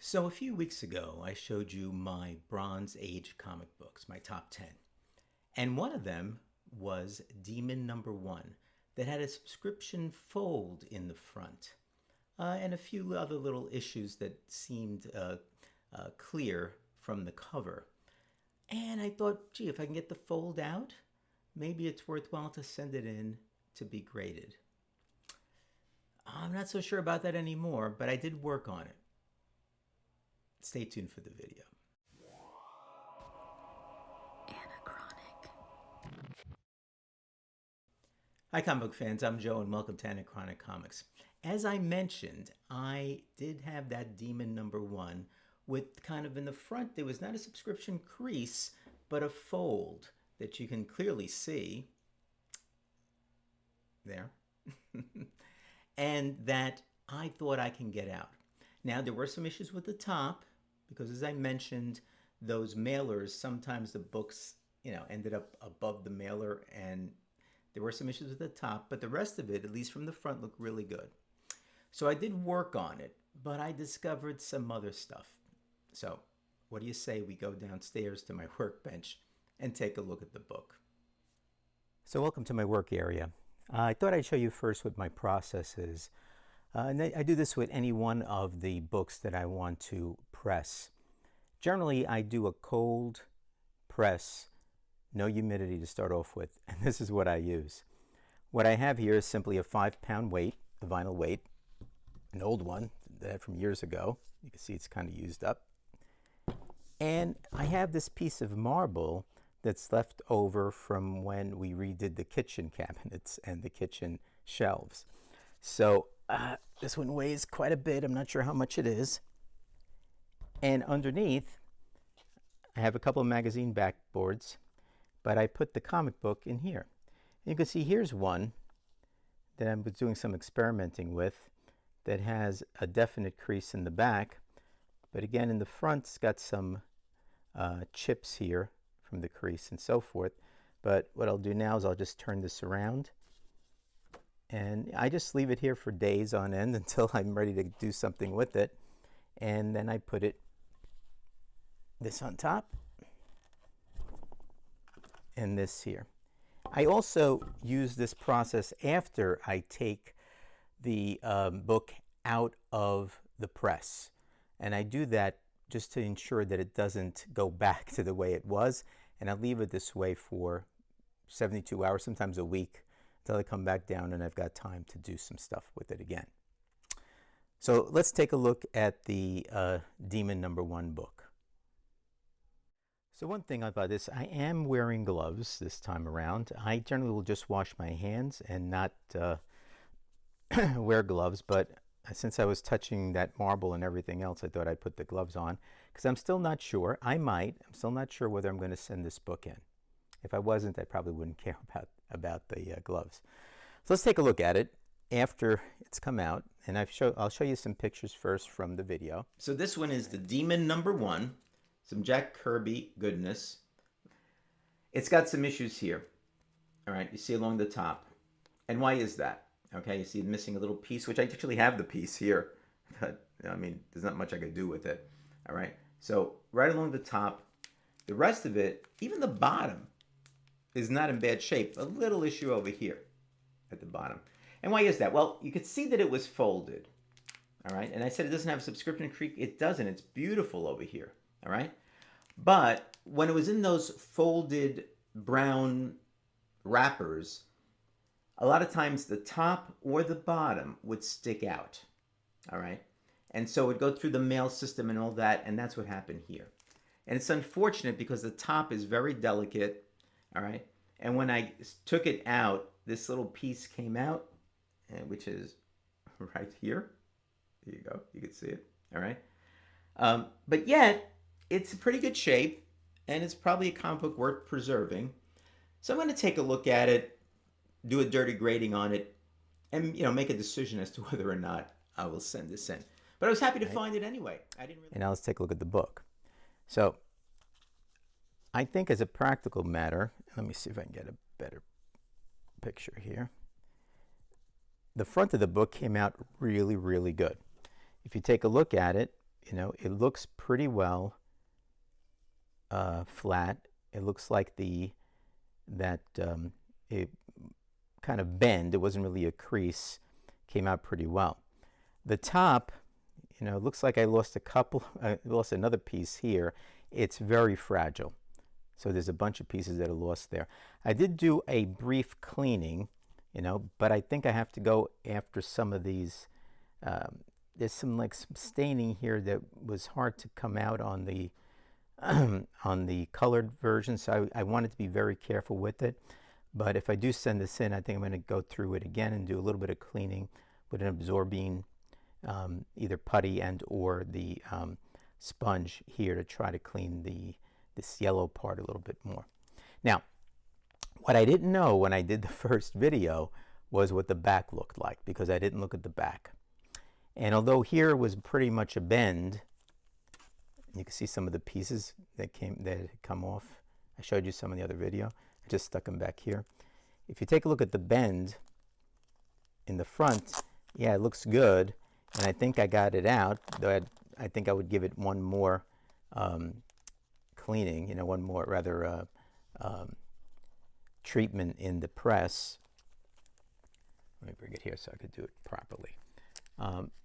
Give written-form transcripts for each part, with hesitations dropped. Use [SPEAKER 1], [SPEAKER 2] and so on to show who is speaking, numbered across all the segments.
[SPEAKER 1] So a few weeks ago, I showed you my Bronze Age comic books, my top 10. And one of them was Demon Number One, that had a subscription fold in the front, and a few other little issues that seemed clear from the cover. And I thought, gee, if I can get the fold out, maybe it's worthwhile to send it in to be graded. I'm not so sure about that anymore, but I did work on it. Stay tuned for the video.
[SPEAKER 2] Anachronic.
[SPEAKER 1] Hi, comic book fans. I'm Joe, and welcome to Anachronic Comics. As I mentioned, I did have that Demon Number One with kind of in the front, there was not a subscription crease, but a fold that you can clearly see there. And that I thought I can get out. Now, there were some issues with the top because, as I mentioned, those mailers, sometimes the books, ended up above the mailer, and there were some issues with the top, but the rest of it, at least from the front, looked really good. So I did work on it, but I discovered some other stuff. So what do you say we go downstairs to my workbench and take a look at the book? So welcome to my work area. I thought I'd show you first what my process is. And I do this with any one of the books that I want to press. Generally, I do a cold press, no humidity to start off with, and this is what I use. What I have here is simply a 5-pound weight, a vinyl weight, an old one that I had from years ago. You can see it's kind of used up. And I have this piece of marble that's left over from when we redid the kitchen cabinets and the kitchen shelves. So this one weighs quite a bit. I'm not sure how much it is. And underneath, I have a couple of magazine backboards, but I put the comic book in here. And you can see here's one that I was doing some experimenting with that has a definite crease in the back, but again in the front it's got some chips here from the crease and so forth. But what I'll do now is I'll just turn this around, and I just leave it here for days on end until I'm ready to do something with it, and then I put this on top and this here. I also use this process after I take the book out of the press, and I do that just to ensure that it doesn't go back to the way it was, and I leave it this way for 72 hours, sometimes a week, until I come back down and I've got time to do some stuff with it again. So let's take a look at the Demon Number One book. So one thing about this, I am wearing gloves this time around. I generally will just wash my hands and not wear gloves, but since I was touching that marble and everything else, I thought I'd put the gloves on because I'm still not sure. I'm still not sure whether I'm going to send this book in. If I wasn't, I probably wouldn't care about the gloves. So let's take a look at it after it's come out, and I'll show you some pictures first from the video. So this one is the Demon Number One, some Jack Kirby goodness. It's got some issues here. All right, you see along the top. And why is that? Okay, you see it missing a little piece, which I actually have the piece here. But, I mean, there's not much I could do with it. All right, so right along the top, the rest of it, even the bottom, is not in bad shape. A little issue over here at the bottom. And why is that? Well, you could see that it was folded. All right, and I said it doesn't have a subscription crease. It doesn't. It's beautiful over here. All right, but when it was in those folded brown wrappers, a lot of times the top or the bottom would stick out. All right, and so it would go through the mail system and all that, and that's what happened here. And it's unfortunate because the top is very delicate. All right, and when I took it out, this little piece came out, which is right here. There you go. You can see it. All right, but yet it's in pretty good shape, and it's probably a comic book worth preserving. So I'm going to take a look at it, do a dirty grading on it, and make a decision as to whether or not I will send this in. But I was happy to find it anyway. And now let's take a look at the book. So I think as a practical matter, let me see if I can get a better picture here. The front of the book came out really, really good. If you take a look at it, You know, it looks pretty well flat. It looks like that it kind of bend. It wasn't really a crease. Came out pretty well. The top, you know, it looks like I lost lost another piece here. It's very fragile. So there's a bunch of pieces that are lost there. I did do a brief cleaning, you know, but I think I have to go after some of these. There's some staining here that was hard to come out on the on the colored version, so I wanted to be very careful with it. But if I do send this in, I think I'm going to go through it again and do a little bit of cleaning with an absorbing either putty and or the sponge here to try to clean this yellow part a little bit more. Now, what I didn't know when I did the first video was what the back looked like, because I didn't look at the back. And although here was pretty much a bend, you can see some of the pieces that had come off. I showed you some in the other video. I just stuck them back here. If you take a look at the bend in the front, yeah, it looks good. And I think I got it out, though I think I would give it one more cleaning, you know, one more rather treatment in the press. Let me bring it here so I could do it properly.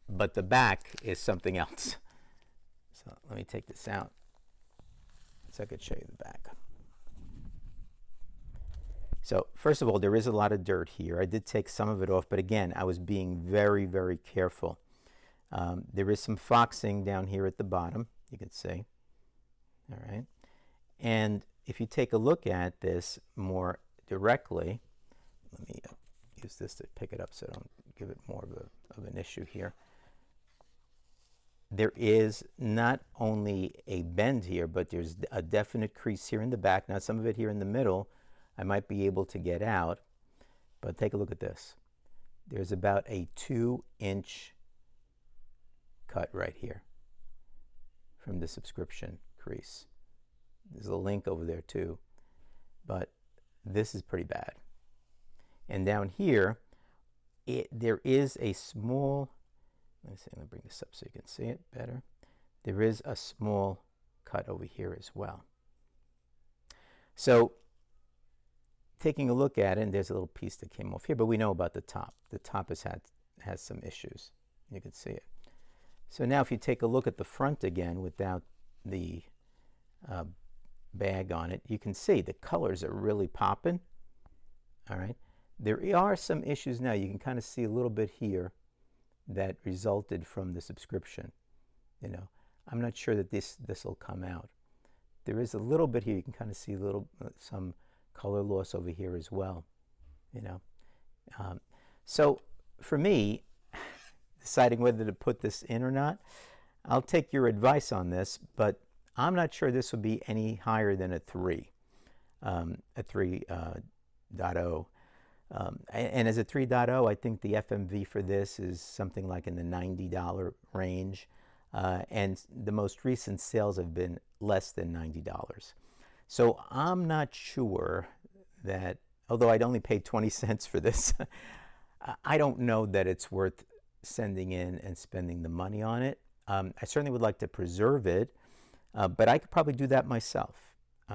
[SPEAKER 1] But the back is something else. So let me take this out so I could show you the back. So first of all, there is a lot of dirt here. I did take some of it off, but again, I was being very, very careful. There is some foxing down here at the bottom, you can see. All right. And if you take a look at this more directly, let me use this to pick it up so I don't give it more of an issue here. There is not only a bend here, but there's a definite crease here in the back. Now, some of it here in the middle, I might be able to get out, but take a look at this. There's about a 2-inch cut right here from the subscription crease. There's a link over there too, but this is pretty bad. And down here, there is a small, let me bring this up so you can see it better. There is a small cut over here as well. So taking a look at it, and there's a little piece that came off here, but we know about the top. The top has some issues. You can see it. So now if you take a look at the front again without the bag on it, you can see the colors are really popping. All right. There are some issues now. You can kind of see a little bit here that resulted from the subscription. You know, I'm not sure that this will come out. There is a little bit here. You can kind of see some color loss over here as well. You know, so for me, deciding whether to put this in or not, I'll take your advice on this, but I'm not sure this would be any higher than a 3, a 3.0. And as a 3.0, I think the FMV for this is something like in the $90 range. And the most recent sales have been less than $90. So I'm not sure that, although I'd only paid 20 cents for this, I don't know that it's worth sending in and spending the money on it. I certainly would like to preserve it, but I could probably do that myself.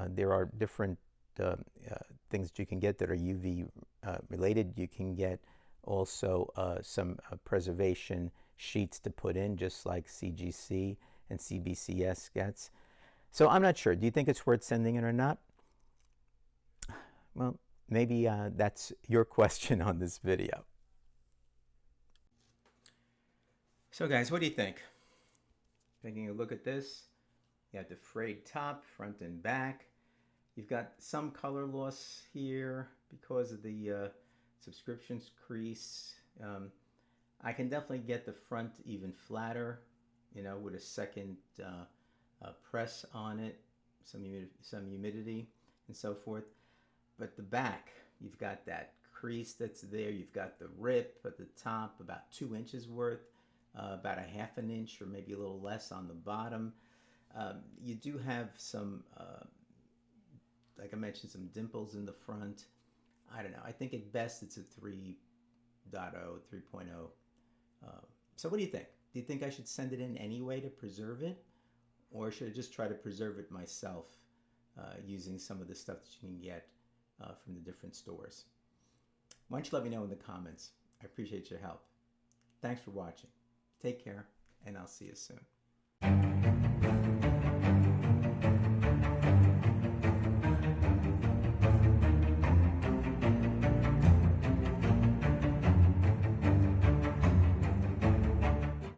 [SPEAKER 1] There are different things that you can get that are UV related. You can get also some preservation sheets to put in, just like CGC and CBCS gets. So I'm not sure. Do you think it's worth sending in or not? Well, maybe that's your question on this video. So guys, what do you think? Taking a look at this, you have the frayed top, front and back. You've got some color loss here because of the subscriptions crease. I can definitely get the front even flatter, you know, with a second press on it, some humidity and so forth. But the back, you've got that crease that's there. You've got the rip at the top, about 2 inches worth, about a half an inch or maybe a little less on the bottom. You do have some, like I mentioned, some dimples in the front. I don't know. I think at best it's a 3.0, 3.0. So what do you think? Do you think I should send it in anyway to preserve it? Or should I just try to preserve it myself using some of the stuff that you can get from the different stores? Why don't you let me know in the comments? I appreciate your help. Thanks for watching. Take care, and I'll see you soon.